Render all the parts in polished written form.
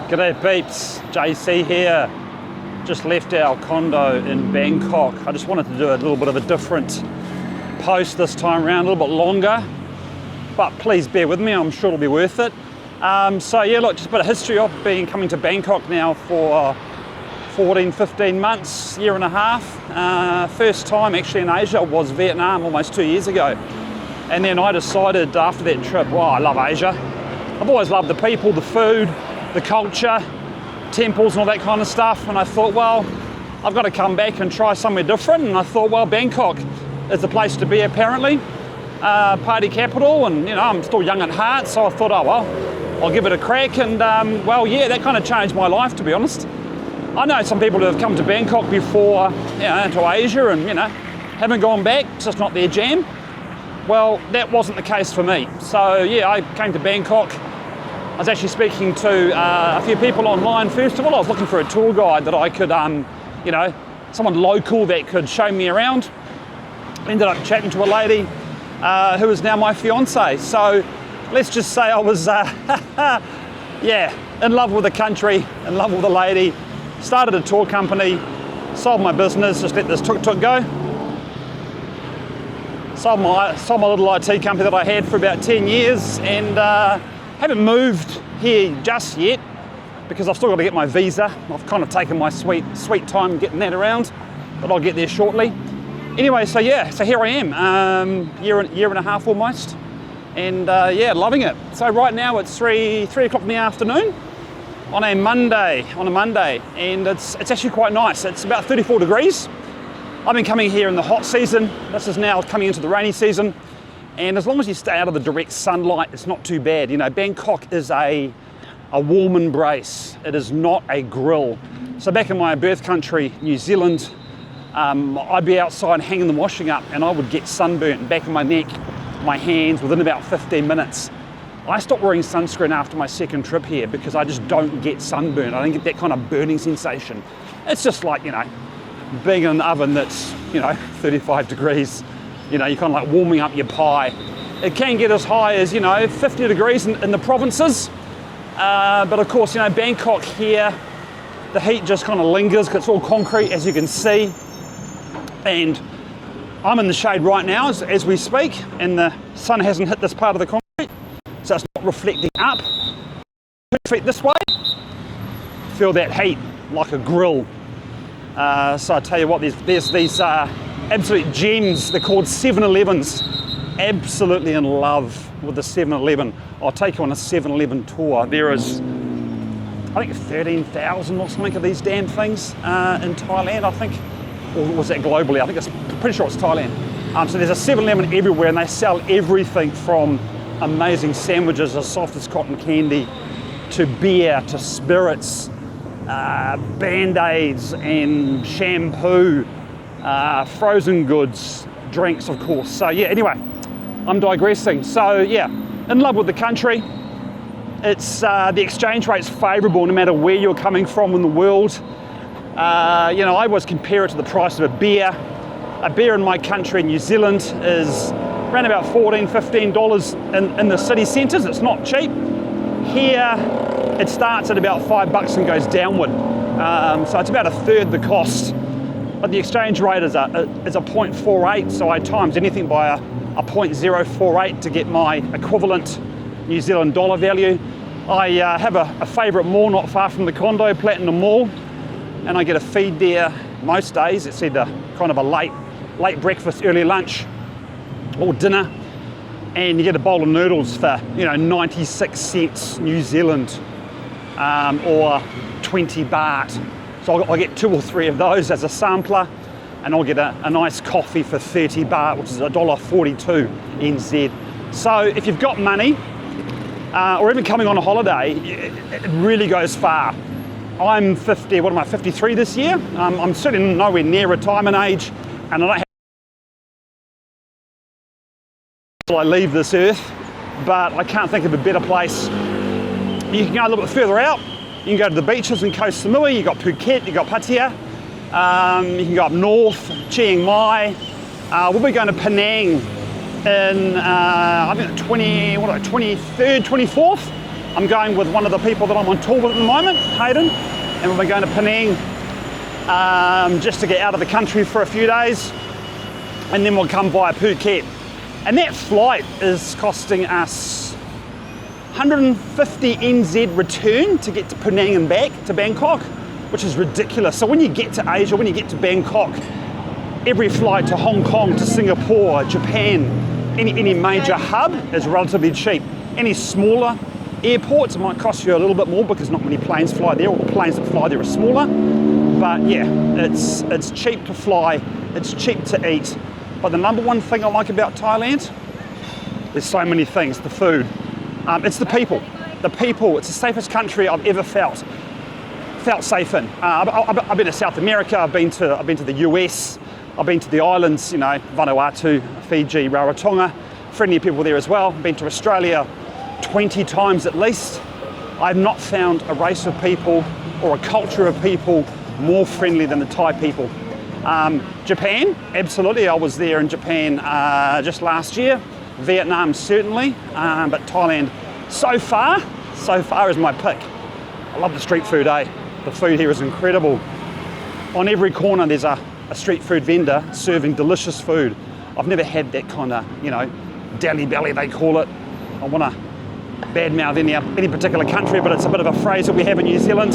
G'day peeps, JC here. Just left our condo in Bangkok. I just wanted to do a little bit of a different post this time around, a little bit longer, but please bear with me, I'm sure it'll be worth it. So yeah, look, just a bit of history. I've been coming to Bangkok now for 14, 15 months, year and a half. First time actually in Asia was Vietnam almost 2 years ago. And then I decided after that trip, wow, I love Asia. I've always loved the people, the food, the culture, temples and all that kind of stuff. And I thought, well, I've got to come back and try somewhere different. And I thought, well, Bangkok is the place to be apparently. Party capital, and you know, I'm still young at heart, so I thought, oh well, I'll give it a crack. And well, yeah, that kind of changed my life, to be honest. I know some people who have come to Bangkok before, you know, to Asia, and you know, haven't gone back, it's just not their jam. Well, that wasn't the case for me. So yeah, I came to Bangkok. I was actually speaking to a few people online. First of all, I was looking for a tour guide that I could, you know, someone local that could show me around. Ended up chatting to a lady who is now my fiance. So let's just say I was, yeah, in love with the country, in love with the lady. Started a tour company, sold my business, just let this tuk-tuk go. Sold my little IT company that I had for about 10 years, and haven't moved here just yet because I've still got to get my visa. I've kind of taken my sweet time getting that around, but I'll get there shortly. Anyway, so yeah, so here I am, year and a half almost, and yeah, loving it. So right now it's 3 o'clock in the afternoon on a Monday, and it's actually quite nice. It's about 34 degrees. I've been coming here in the hot season. This is now coming into the rainy season. And as long as you stay out of the direct sunlight, it's not too bad. You know, Bangkok is a warm embrace. It is not a grill. So back in my birth country, New Zealand, I'd be outside hanging the washing up and I would get sunburnt back of my neck, my hands within about 15 minutes. I stopped wearing sunscreen after my second trip here because I just don't get sunburnt. I don't get that kind of burning sensation. It's just like, you know, being in an oven that's, you know, 35 degrees. You know, you're kind of like warming up your pie. It can get as high as, you know, 50 degrees in the provinces. But of course, you know, Bangkok here, the heat just kind of lingers because it's all concrete, as you can see. And I'm in the shade right now as we speak, and the sun hasn't hit this part of the concrete, so it's not reflecting up. 2 feet this way, feel that heat like a grill. So I tell you what, there's these absolute gems. They're called 7-Elevens. Absolutely in love with the 7-Eleven. I'll take you on a 7-Eleven tour. There is, I think, 13,000 or something of these damn things in Thailand, I think. Or was that globally? I think it's pretty sure it's Thailand. So there's a 7-Eleven everywhere, and they sell everything from amazing sandwiches as soft as cotton candy to beer to spirits, Band-Aids and shampoo, frozen goods, drinks of course. So yeah, anyway, I'm digressing. So yeah, in love with the country. It's the exchange rate's favourable no matter where you're coming from in the world. You know, I always compare it to the price of a beer. A beer in my country, New Zealand, is around about $14, $15 in the city centres. It's not cheap. Here, it starts at about $5 and goes downward. So it's about a third the cost. But the exchange rate is a 0.48, so I times anything by a 0.048 to get my equivalent New Zealand dollar value. I have a favourite mall not far from the condo, Platinum Mall, and I get a feed there most days. It's either kind of a late breakfast, early lunch, or dinner, and you get a bowl of noodles for, you know, 96 cents New Zealand, or 20 baht. So I'll get 2 or 3 of those as a sampler, and I'll get a nice coffee for 30 baht, which is $1.42 NZ. So if you've got money, or even coming on a holiday, it really goes far. I'm 50, what am I, 53 this year? I'm certainly nowhere near retirement age, and I don't have till I leave this earth, but I can't think of a better place. You can go a little bit further out. You can go to the beaches in Koh Samui. You've got Phuket, you've got Pattaya. You can go up north, Chiang Mai. We'll be going to Penang in, I think 23rd, 24th I'm going with one of the people that I'm on tour with at the moment, Hayden, and we're going to Penang just to get out of the country for a few days, and then we'll come via Phuket. And that flight is costing us 150 NZ return to get to Penang and back to Bangkok, which is ridiculous. So when you get to Asia, when you get to Bangkok, every flight to Hong Kong, to Singapore, Japan, any major hub is relatively cheap. Any smaller airports, it might cost you a little bit more because not many planes fly there, or the planes that fly there are smaller. But yeah, it's cheap to fly, it's cheap to eat. But the number one thing I like about Thailand, there's so many things. The food, it's the people. The people, it's the safest country I've ever felt safe in. I've been to South America, I've been to the US, I've been to the islands, you know, Vanuatu, Fiji, Rarotonga, friendly people there as well. I've been to Australia 20 times at least. I've not found a race of people or a culture of people more friendly than the Thai people. Japan, absolutely. I was there in Japan just last year. Vietnam certainly, but Thailand so far is my pick. I love the street food, eh? The food here is incredible. On every corner there's a street food vendor serving delicious food. I've never had that kind of, you know, dally belly they call it. I want to badmouth any particular country, but it's a bit of a phrase that we have in New Zealand.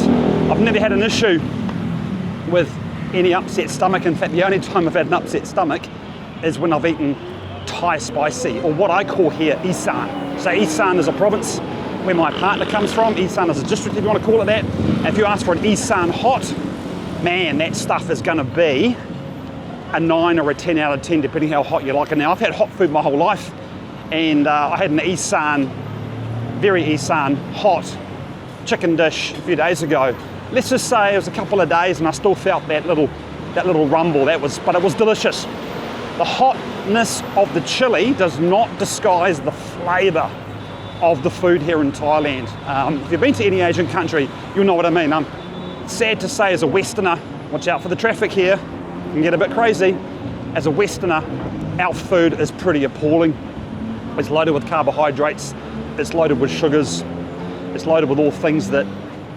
I've never had an issue with any upset stomach. In fact, the only time I've had an upset stomach is when I've eaten Thai spicy, or what I call here Isan. So Isan is a province where my partner comes from. Isan is a district, if you want to call it that. And if you ask for an Isan hot, man, that stuff is going to be a 9 or a 10 out of 10, depending how hot you like it. Now, I've had hot food my whole life, and I had an Isan, very Isan hot chicken dish a few days ago. Let's just say it was a couple of days and I still felt that little rumble. But it was delicious. The hotness of the chili does not disguise the flavour of the food here in Thailand. If you've been to any Asian country, you'll know what I mean. I'm sad to say, as a Westerner, watch out for the traffic here, it can get a bit crazy. As a Westerner, our food is pretty appalling. It's loaded with carbohydrates, it's loaded with sugars, it's loaded with all things that,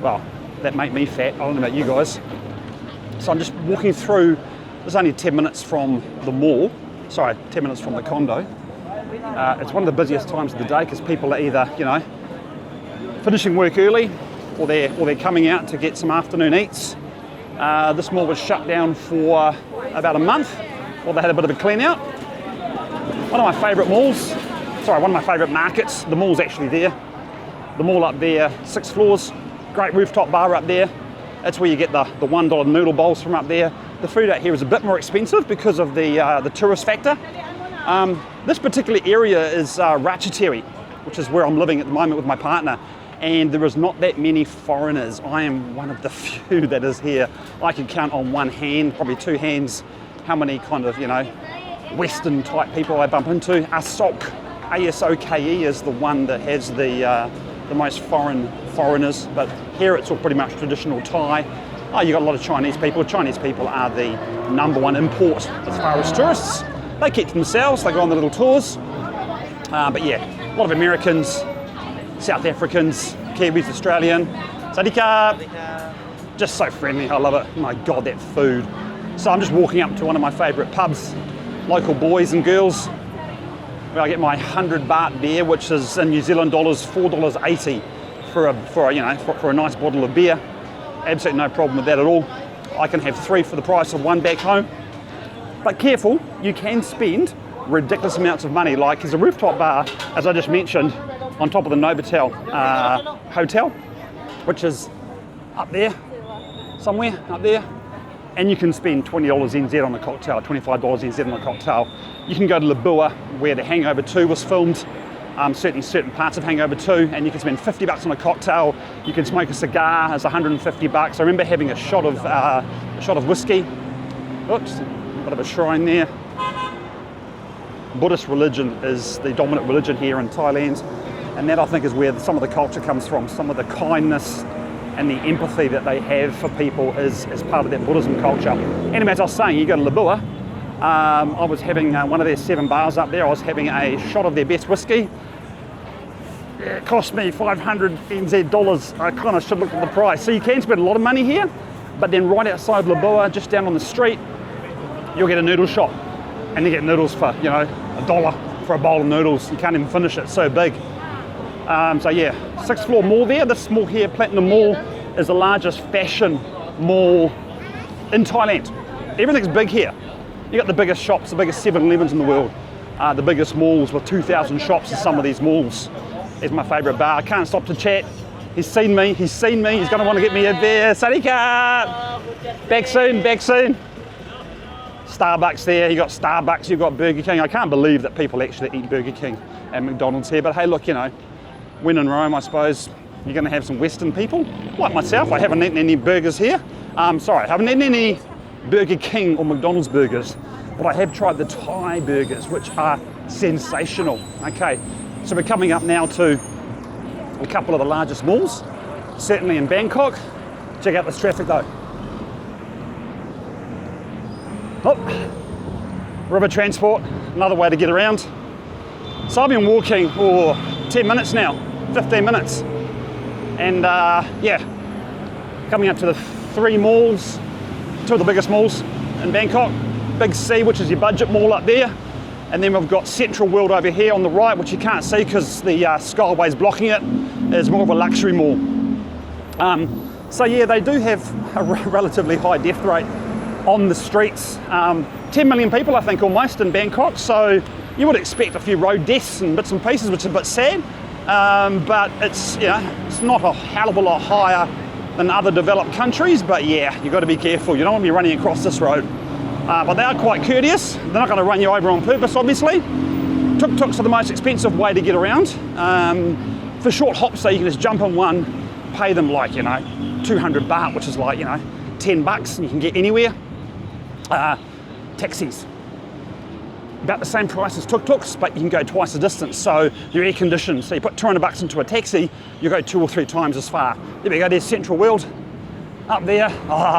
well, that make me fat. I don't know about you guys. So I'm just walking through, there's only 10 minutes from the mall, 10 minutes from the condo. It's one of the busiest times of the day because people are either, you know, finishing work early, or they're coming out to get some afternoon eats. This mall was shut down for about a month, or they had a bit of a clean out. One of my favourite malls, one of my favourite markets, the mall's actually there. The mall up there, 6 floors, great rooftop bar up there. That's where you get the $1 noodle bowls from up there. The food out here is a bit more expensive because of the tourist factor. This particular area is Ratchatheri, which is where I'm living at the moment with my partner. And there is not that many foreigners. I am one of the few that is here. I can count on one hand, probably 2 hands, how many kind of, you know, Western type people I bump into. Asoke, A-S-O-K-E is the one that has the most foreigners, but here it's all pretty much traditional Thai. You got a lot of Chinese people. Chinese people are the #1 import as far as tourists. They keep to themselves, they go on the little tours. But yeah, a lot of Americans, South Africans, Kiwis, Australian. Sadika. Just so friendly, I love it. My God, that food. So I'm just walking up to one of my favourite pubs, local boys and girls, where I get my 100 baht beer, which is in New Zealand dollars $4.80 for a nice bottle of beer. Absolutely no problem with that at all. I can have 3 for the price of 1 back home. But careful, you can spend ridiculous amounts of money. Like, there's a rooftop bar, as I just mentioned, on top of the Novotel hotel, which is up there, somewhere up there. And you can spend $20 NZ on a cocktail, $25 NZ on a cocktail. You can go to Labua, where The Hangover 2 was filmed, certain parts of Hangover 2, and you can spend $50 on a cocktail. You can smoke a cigar, it's $150. I remember having a shot of whiskey. Oops, a bit of a shrine there. Buddhist religion is the dominant religion here in Thailand, and that I think is where some of the culture comes from. Some of the kindness and the empathy that they have for people is part of that Buddhism culture. Anyway, as I was saying, you go to Labua. I was having one of their 7 bars up there. I was having a shot of their best whiskey. Yeah, it cost me 500 NZ dollars. I kind of should look at the price. So you can spend a lot of money here, but then right outside Labuan, just down on the street, you'll get a noodle shop. And you get noodles for, you know, $1 for a bowl of noodles. You can't even finish it, it's so big. So yeah, 6th floor mall there. This mall here, Platinum Mall, is the largest fashion mall in Thailand. Everything's big here. You got the biggest shops, the biggest 7-Elevens in the world. The biggest malls with 2,000 shops in some of these malls. Is my favourite bar. I can't stop to chat. He's seen me, he's going to want to get me in there. Sarika! Back soon, back soon. Starbucks there, you got Starbucks, you've got Burger King. I can't believe that people actually eat Burger King and McDonald's here, but hey look, you know, when in Rome, I suppose, you're going to have some Western people. Like myself, I haven't eaten any burgers here. Sorry, I haven't eaten any Burger King or McDonald's burgers, but I have tried the Thai burgers, which are sensational. Okay, so we're coming up now to a couple of the largest malls, certainly in Bangkok. Check out this traffic though. Oh, river transport, another way to get around. So I've been walking for 10 minutes now, 15 minutes. And yeah, coming up to the 3 malls, 2 of the biggest malls in Bangkok. Big C, which is your budget mall up there. And then we've got Central World over here on the right, which you can't see because the skyway's blocking it. It's more of a luxury mall. So yeah, they do have a relatively high death rate on the streets. 10 million people, I think, almost in Bangkok. So you would expect a few road deaths and bits and pieces, which is a bit sad. But it's, you know, it's not a hell of a lot higher than other developed countries. But yeah, you've got to be careful. You don't want to be running across this road. But they are quite courteous. They're not going to run you over on purpose, obviously. Tuk-tuks are the most expensive way to get around. For short hops, so you can just jump in one, pay them like, you know, 200 baht, which is like, you know, 10 bucks, and you can get anywhere. Taxis, about the same price as tuk-tuks, but you can go twice the distance, so you're air conditioned. So you put 200 bucks into a taxi, you go 2 or 3 times as far. There we go, there's Central World. Up there,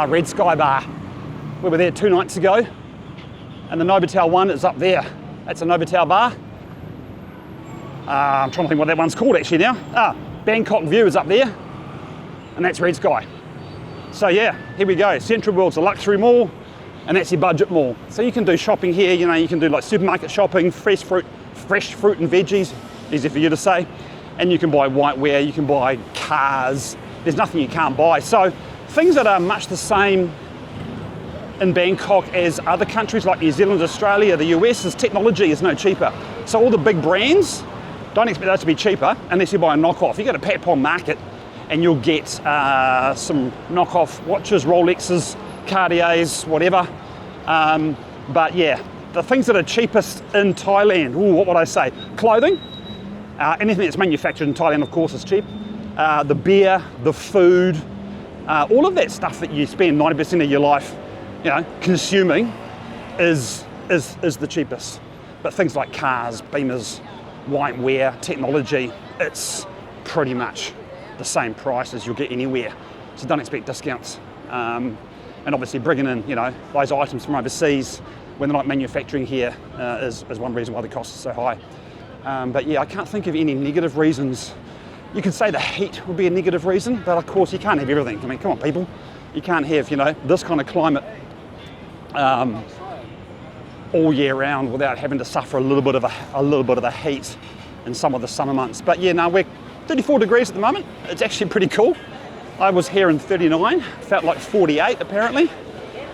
Red Sky Bar. We were there 2 nights ago, and the Novotel one is up there. That's a Novotel bar. I'm trying to think what that one's called actually now. Bangkok View is up there, and that's Red Sky. So yeah, here we go. Central World's a luxury mall, and that's your budget mall. So you can do shopping here, you know, you can do like supermarket shopping, fresh fruit and veggies, easy for you to say. And you can buy whiteware, you can buy cars. There's nothing you can't buy. So things that are much the same in Bangkok as other countries like New Zealand, Australia, the US, is technology is no cheaper. So all the big brands, don't expect those to be cheaper unless you buy a knockoff. You go to Patpong Market and you'll get some knockoff watches, Rolexes, Cartiers, whatever. But yeah, the things that are cheapest in Thailand, what would I say? Clothing, anything that's manufactured in Thailand, of course, is cheap. The beer, the food, all of that stuff that you spend 90% of your life, you know, consuming is the cheapest. But things like cars, beamers, whiteware, technology, it's pretty much the same price as you'll get anywhere. So don't expect discounts. And obviously bringing in, you know, those items from overseas when they're not manufacturing here is one reason why the cost is so high. But yeah, I can't think of any negative reasons. You could say the heat would be a negative reason, but of course you can't have everything. I mean, come on people. You can't have, you know, this kind of climate all year round without having to suffer a little bit of the heat in some of the summer months. But yeah, no, we're 34 degrees at the moment. It's actually pretty cool. I was here in 39, felt like 48 apparently.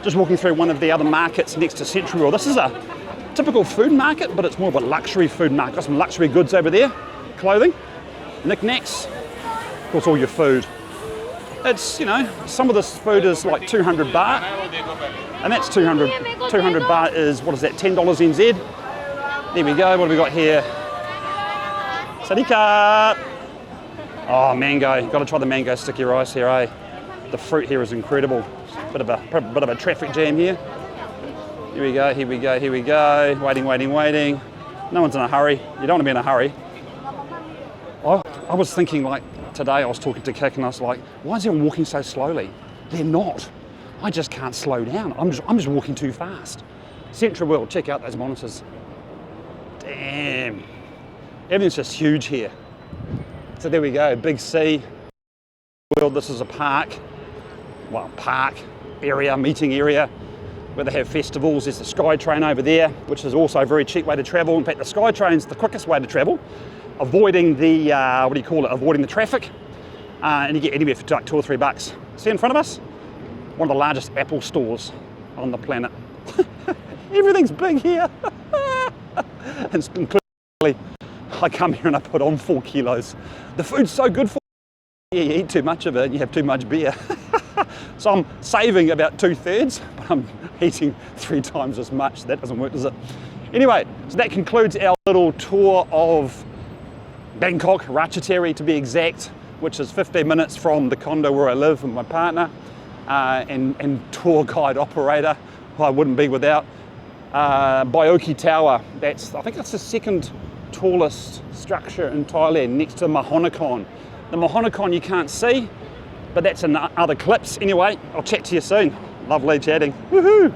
Just walking through one of the other markets next to Central World. This is a typical food market, but it's more of a luxury food market. Got some luxury goods over there, clothing, knickknacks, of course all your food. It's, you know, some of this food is like 200 baht, and that's 200 baht is, what is that, $10 NZ? There we go, what have we got here? Sarika! Oh, mango, got to try the mango sticky rice here, eh? The fruit here is incredible. Bit of a traffic jam here. Here we go, here we go, here we go. Waiting, waiting, waiting. No one's in a hurry. You don't want to be in a hurry. I was thinking, like, today I was talking to Kik and I was like, why is everyone walking so slowly? They're not. I just can't slow down. I'm just walking too fast. Central World, check out those monitors. Damn. Everything's just huge here. So there we go, big sea. World. This is a park, well, park area, meeting area, where they have festivals. There's the SkyTrain over there, which is also a very cheap way to travel. In fact, the SkyTrain's the quickest way to travel, avoiding the, avoiding the traffic. And you get anywhere for like $2 or $3. See in front of us? One of the largest Apple stores on the planet. Everything's big here. And including, I come here and I put on 4 kilos. The food's so good for you. You eat too much of it and you have too much beer. So I'm saving about 2/3, but I'm eating 3 times as much. That doesn't work, does it? Anyway, so that concludes our little tour of Bangkok, Ratchatheri to be exact, which is 15 minutes from the condo where I live with my partner and tour guide operator, who I wouldn't be without. Bioki Tower, I think that's the second tallest structure in Thailand, next to Mahonakon. The Mahonakon you can't see, but that's in other clips. Anyway, I'll chat to you soon. Lovely chatting. Woohoo!